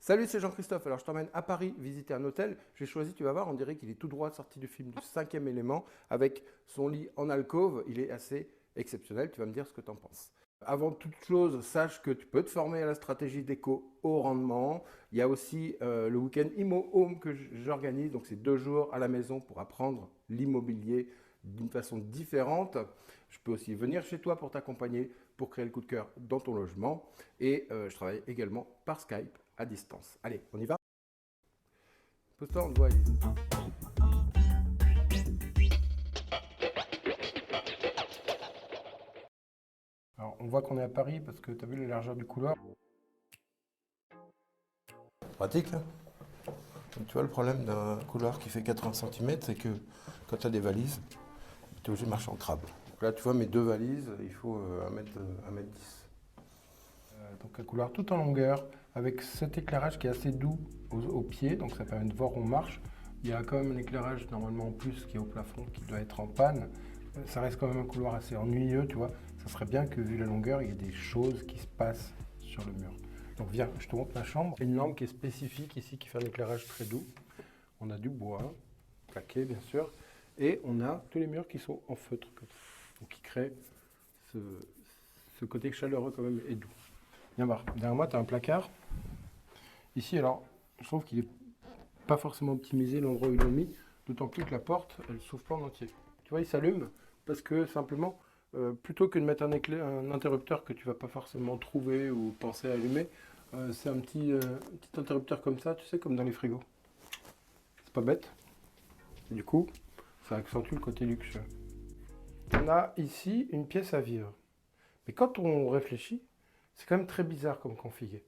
Salut, c'est Jean-Christophe. Alors, je t'emmène à Paris visiter un hôtel. J'ai choisi, tu vas voir, on dirait qu'il est tout droit sorti du film du cinquième élément avec son lit en alcôve. Il est assez exceptionnel. Tu vas me dire ce que tu en penses. Avant toute chose, sache que tu peux te former à la stratégie d'éco au rendement. Il y a aussi le week-end Immo Home que j'organise. Donc, c'est 2 jours à la maison pour apprendre l'immobilier d'une façon différente. Je peux aussi venir chez toi pour t'accompagner, pour créer le coup de cœur dans ton logement. Et je travaille également par Skype à distance. Allez, on y va? Pose-toi, on te voit, Elise. Alors, on voit qu'on est à Paris parce que tu as vu la largeur du couloir. Pratique, là. Donc, tu vois, le problème d'un couloir qui fait 80 cm, c'est que quand tu as des valises, tu es obligé de marcher en crabe. Donc là, tu vois, mes 2 valises, il faut 1 m 10. Donc un couloir tout en longueur, avec cet éclairage qui est assez doux aux pieds, donc ça permet de voir où on marche. Il y a quand même un éclairage normalement en plus qui est au plafond, qui doit être en panne. Ça reste quand même un couloir assez ennuyeux, tu vois. Ça serait bien que, vu la longueur, il y ait des choses qui se passent sur le mur. Donc viens, je te montre ma chambre. Une lampe qui est spécifique ici, qui fait un éclairage très doux. On a du bois, plaqué bien sûr, et on a tous les murs qui sont en feutre, donc qui créent ce côté chaleureux quand même et doux. Viens voir, derrière moi tu as un placard. Ici alors, je trouve qu'il n'est pas forcément optimisé l'endroit où ils l'ont mis, d'autant plus que la porte, elle ne s'ouvre pas en entier. Tu vois, il s'allume parce que simplement, plutôt que de mettre un interrupteur que tu vas pas forcément trouver ou penser à allumer, c'est un petit interrupteur comme ça, tu sais, comme dans les frigos. C'est pas bête. Du coup, ça accentue le côté luxueux. On a ici une pièce à vivre. Mais quand on réfléchit, c'est quand même très bizarre comme config.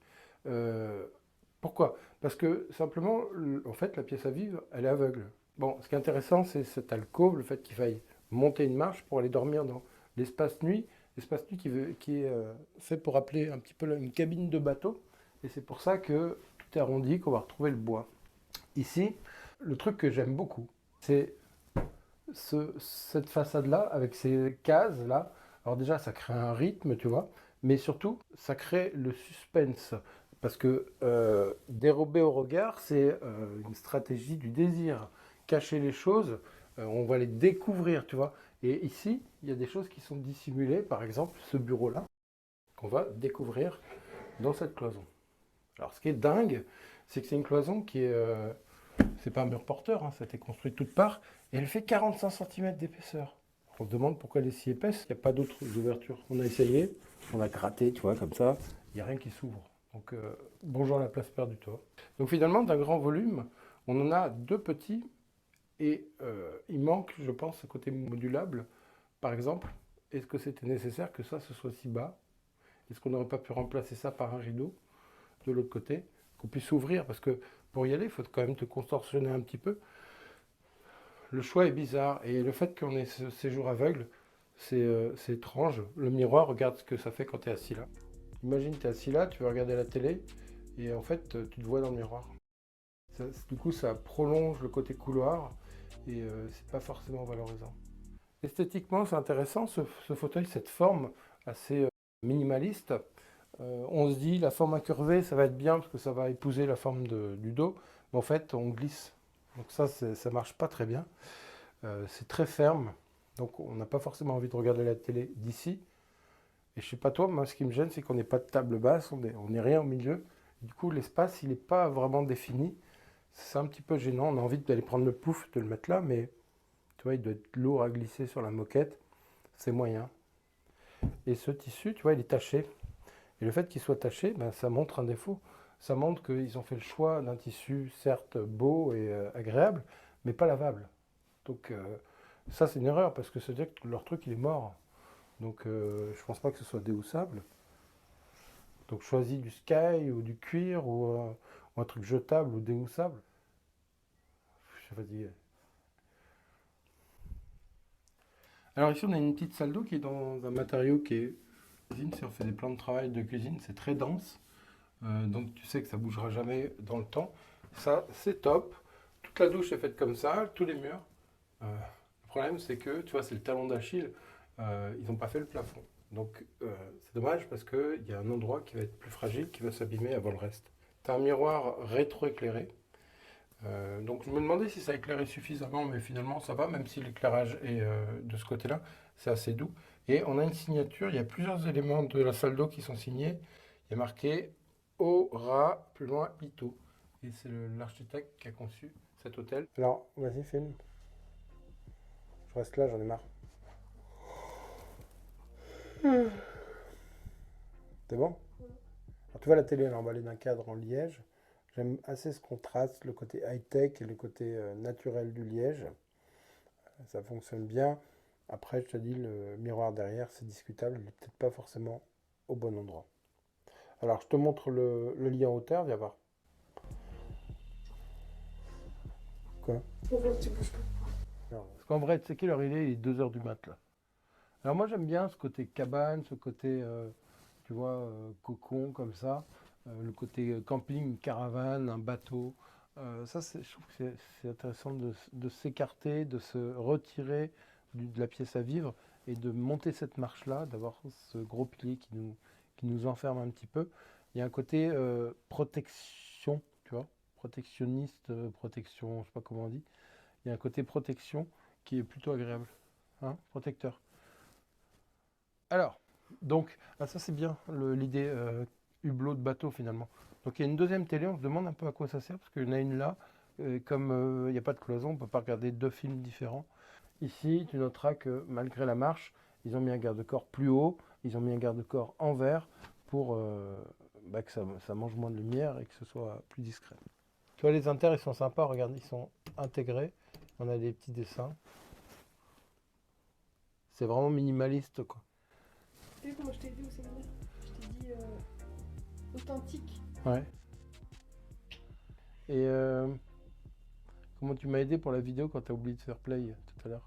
Pourquoi? Parce que simplement, en fait, la pièce à vivre, elle est aveugle. Bon, ce qui est intéressant, c'est cette alcôve, le fait qu'il faille monter une marche pour aller dormir dans l'espace nuit. L'espace nuit qui est fait pour appeler un petit peu une cabine de bateau. Et c'est pour ça que tout est arrondi, qu'on va retrouver le bois. Ici, le truc que j'aime beaucoup, c'est cette façade-là, avec ces cases-là. Alors déjà, ça crée un rythme, tu vois, mais surtout, ça crée le suspense. Parce que dérober au regard, c'est une stratégie du désir. Cacher les choses, on va les découvrir, tu vois. Et ici, il y a des choses qui sont dissimulées, par exemple ce bureau-là, qu'on va découvrir dans cette cloison. Alors ce qui est dingue, c'est que c'est une cloison qui est c'est pas un mur porteur, hein, ça a été construit de toutes parts, et elle fait 45 cm d'épaisseur. On se demande pourquoi elle est si épaisse, il n'y a pas d'autres ouvertures. On a essayé, on a gratté, tu vois, comme ça, il n'y a rien qui s'ouvre. Donc bonjour la place perdue, toi. Donc finalement, d'un grand volume, on en a 2 petits, et il manque, je pense, ce côté modulable. Par exemple, est-ce que c'était nécessaire que ça, ce soit si bas? Est-ce qu'on n'aurait pas pu remplacer ça par un rideau de l'autre côté, qu'on puisse ouvrir? Parce que pour y aller, il faut quand même te contorsionner un petit peu. Le choix est bizarre, et le fait qu'on ait ce séjour aveugle, c'est étrange. Le miroir, regarde ce que ça fait quand tu es assis là. Imagine, tu es assis là, tu veux regarder la télé, et en fait, tu te vois dans le miroir. Du coup, ça prolonge le côté couloir, et c'est pas forcément valorisant. Esthétiquement, c'est intéressant, ce fauteuil, cette forme assez minimaliste. On se dit, la forme incurvée, ça va être bien, parce que ça va épouser la forme du dos, mais en fait, on glisse. Donc ça marche pas très bien. C'est très ferme, donc on n'a pas forcément envie de regarder la télé d'ici. Et je sais pas toi, moi ce qui me gêne, c'est qu'on n'ait pas de table basse, on n'est rien au milieu. Du coup, l'espace, il n'est pas vraiment défini. C'est un petit peu gênant. On a envie d'aller prendre le pouf, de le mettre là, mais tu vois, il doit être lourd à glisser sur la moquette. C'est moyen. Et ce tissu, tu vois, il est taché. Et le fait qu'il soit taché, ben, ça montre un défaut. Ça montre qu'ils ont fait le choix d'un tissu, certes beau et agréable, mais pas lavable. Donc ça, c'est une erreur, parce que ça veut dire que leur truc, il est mort. Donc je pense pas que ce soit déhoussable. Donc choisis du sky ou du cuir ou un truc jetable ou déhoussable. Je suis fatigué. Alors ici, on a une petite salle d'eau qui est dans un matériau qui est cuisine. Si on fait des plans de travail de cuisine, c'est très dense. Donc tu sais que ça bougera jamais dans le temps. Ça, c'est top. Toute la douche est faite comme ça, tous les murs. Le problème, c'est que, tu vois, c'est le talon d'Achille. Ils n'ont pas fait le plafond. Donc c'est dommage, parce qu'il y a un endroit qui va être plus fragile, qui va s'abîmer avant le reste. Tu as un miroir rétroéclairé. Donc je me demandais si ça éclairait suffisamment, mais finalement ça va, même si l'éclairage est de ce côté-là, c'est assez doux. Et on a une signature, il y a plusieurs éléments de la salle d'eau qui sont signés. Il y a marqué Aura, plus loin Ito. Et c'est l'architecte qui a conçu cet hôtel. Alors, vas-y, filme. Je reste là, j'en ai marre. C'est bon? Alors, tu vois, la télé, elle est emballée d'un cadre en liège. J'aime assez ce contraste, le côté high-tech et le côté naturel du liège. Ça fonctionne bien. Après, je te dis, le miroir derrière, c'est discutable. Il n'est peut-être pas forcément au bon endroit. Alors, je te montre le lit en hauteur. Viens voir. Quoi? Pourquoi tu bouges pas? Non. Parce qu'en vrai, tu sais quelle heure il est? Il est 2 heures du mat, là. Alors, moi, j'aime bien ce côté cabane, ce côté, tu vois, cocon, comme ça. Le côté camping, caravane, un bateau. Ça, je trouve que c'est intéressant de s'écarter, de se retirer de la pièce à vivre et de monter cette marche-là, d'avoir ce gros pilier qui nous enferme un petit peu. Il y a un côté protection, tu vois, protectionniste, protection, je sais pas comment on dit. Il y a un côté protection qui est plutôt agréable, hein, protecteur. Alors, donc, ça c'est bien l'idée hublot de bateau finalement. Donc il y a une deuxième télé, on se demande un peu à quoi ça sert, parce qu'il y en a une là, comme il n'y a pas de cloison, on ne peut pas regarder 2 films différents. Ici, tu noteras que malgré la marche, ils ont mis un garde-corps plus haut, ils ont mis un garde-corps en verre pour que ça mange moins de lumière et que ce soit plus discret. Tu vois, les inters, ils sont sympas, regarde, ils sont intégrés, on a des petits dessins. C'est vraiment minimaliste, quoi. Tu sais comment je t'ai dit au séminaire? Je t'ai dit authentique. Ouais. Et comment tu m'as aidé pour la vidéo quand tu as oublié de faire play tout à l'heure?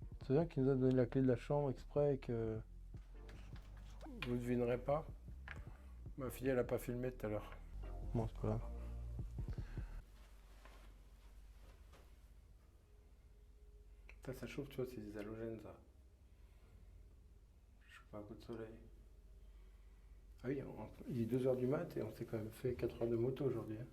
Tu te souviens qu'il nous a donné la clé de la chambre exprès et que vous ne devinerez pas? Ma fille, elle n'a pas filmé tout à l'heure. Bon, c'est pas grave. Ça chauffe, tu vois, c'est des halogènes, ça. Je chauffe pas un coup de soleil. Ah oui, il est 2 heures du mat et on s'est quand même fait 4 heures de moto aujourd'hui, hein.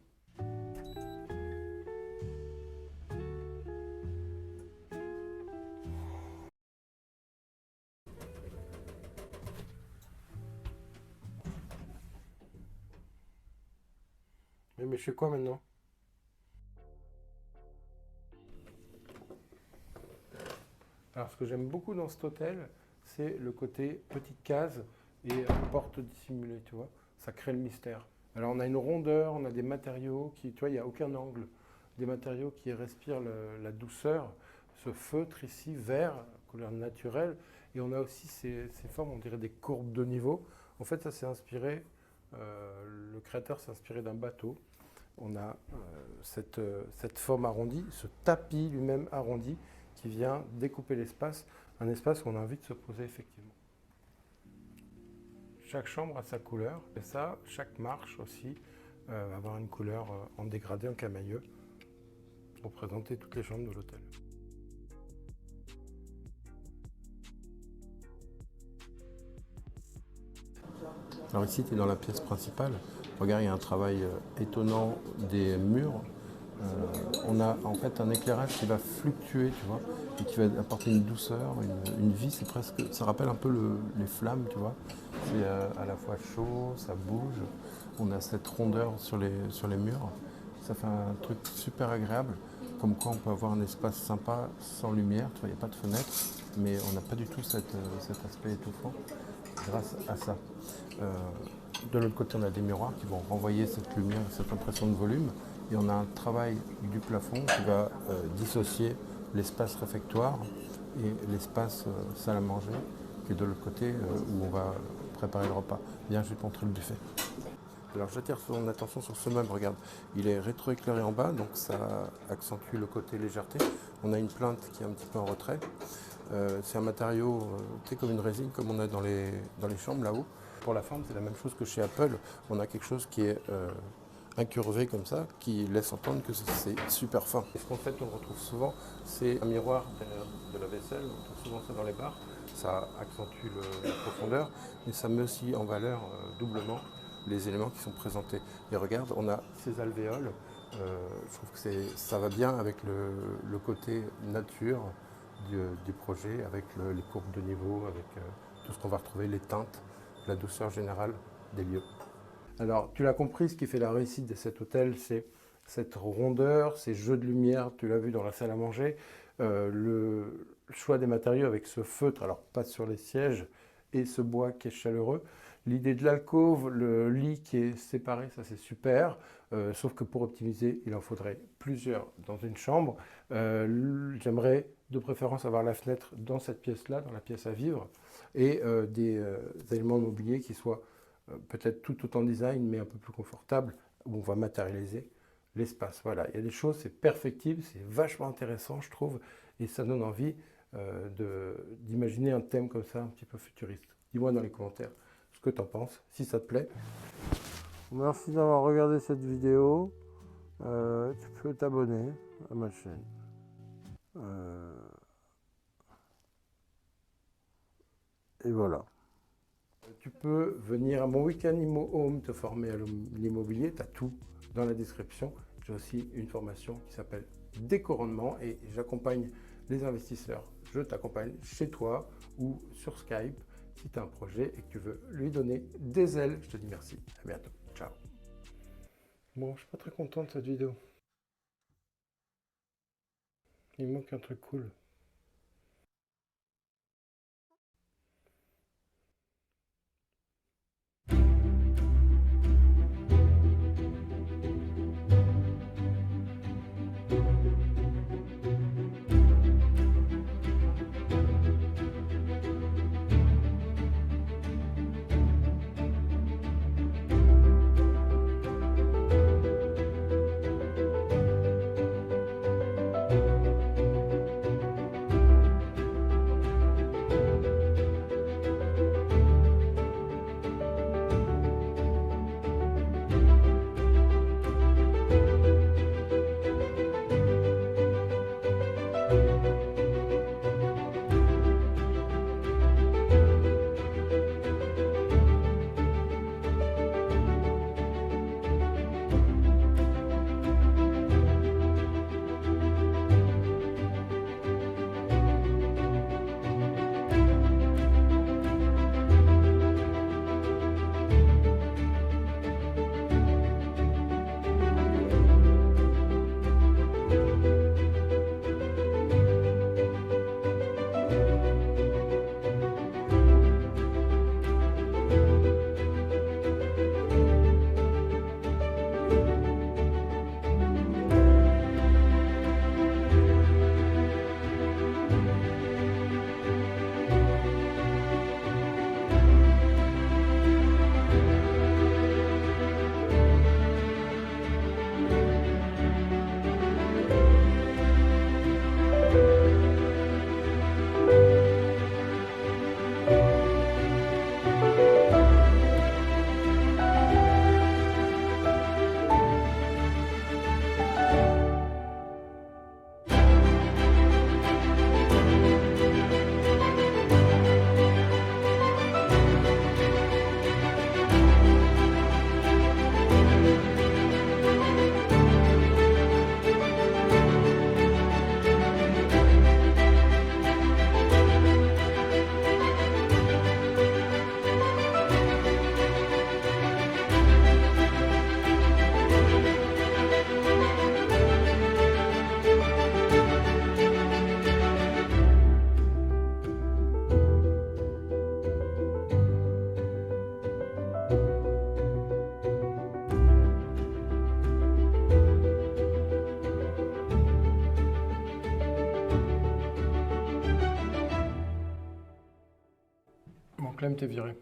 Mais je fais quoi maintenant? Alors, ce que j'aime beaucoup dans cet hôtel, c'est le côté petite case et porte dissimulée, tu vois. Ça crée le mystère. Alors, on a une rondeur, on a des matériaux qui, tu vois, il n'y a aucun angle. Des matériaux qui respirent la douceur. Ce feutre ici, vert, couleur naturelle. Et on a aussi ces formes, on dirait des courbes de niveau. En fait, ça s'est inspiré, le créateur s'est inspiré d'un bateau. On a cette forme arrondie, ce tapis lui-même arrondi, qui vient découper l'espace, un espace où on a envie de se poser effectivement. Chaque chambre a sa couleur, et ça, chaque marche aussi va avoir une couleur en dégradé, en camailleux, pour présenter toutes les chambres de l'hôtel. Alors ici, tu es dans la pièce principale. Regarde, il y a un travail étonnant des murs. On a en fait un éclairage qui va fluctuer, tu vois, et qui va apporter une douceur, une vie. C'est presque, ça rappelle un peu les flammes, tu vois. C'est à la fois chaud, ça bouge. On a cette rondeur sur les murs. Ça fait un truc super agréable. Comme quoi, on peut avoir un espace sympa sans lumière. Tu vois, il n'y a pas de fenêtre, mais on n'a pas du tout cet aspect étouffant grâce à ça. De l'autre côté, on a des miroirs qui vont renvoyer cette lumière, cette impression de volume. Et on a un travail du plafond qui va dissocier l'espace réfectoire et l'espace salle à manger, qui est de l'autre côté où on va préparer le repas. Viens, je vais te montrer le buffet. Alors j'attire son attention sur ce meuble, regarde, il est rétroéclairé en bas, donc ça accentue le côté légèreté. On a une plinthe qui est un petit peu en retrait. C'est un matériau, tu sais, comme une résine, comme on a dans les chambres là-haut. Pour la forme, c'est la même chose que chez Apple. On a quelque chose qui est incurvé comme ça, qui laisse entendre que c'est super fin. Et ce concept, on le retrouve souvent, c'est un miroir derrière de la vaisselle. On trouve souvent ça dans les bars. Ça accentue la profondeur, mais ça met aussi en valeur doublement les éléments qui sont présentés. Et regarde, on a ces alvéoles. Je trouve que ça va bien avec le côté nature du projet, avec les courbes de niveau, avec tout ce qu'on va retrouver, les teintes, la douceur générale des lieux. Alors, tu l'as compris, ce qui fait la réussite de cet hôtel, c'est cette rondeur, ces jeux de lumière, tu l'as vu dans la salle à manger, le choix des matériaux avec ce feutre, alors pas sur les sièges, et ce bois qui est chaleureux. L'idée de l'alcôve, le lit qui est séparé, ça c'est super, sauf que pour optimiser, il en faudrait plusieurs dans une chambre. J'aimerais de préférence avoir la fenêtre dans cette pièce-là, dans la pièce à vivre, et des éléments de mobilier qui soient peut-être tout autant design, mais un peu plus confortable, où on va matérialiser l'espace. Voilà, il y a des choses, c'est perfectible, c'est vachement intéressant, je trouve, et ça donne envie d'imaginer un thème comme ça, un petit peu futuriste. Dis-moi dans les commentaires ce que tu en penses, si ça te plaît. Merci d'avoir regardé cette vidéo. Tu peux t'abonner à ma chaîne. Et voilà. Tu peux venir à mon week-end Immo Home te former à l'immobilier, tu as tout dans la description. J'ai aussi une formation qui s'appelle Découronnement et j'accompagne les investisseurs. Je t'accompagne chez toi ou sur Skype si tu as un projet et que tu veux lui donner des ailes. Je te dis merci, à bientôt, ciao. Bon, je suis pas très content de cette vidéo. Il manque un truc cool. Clem, t'es viré.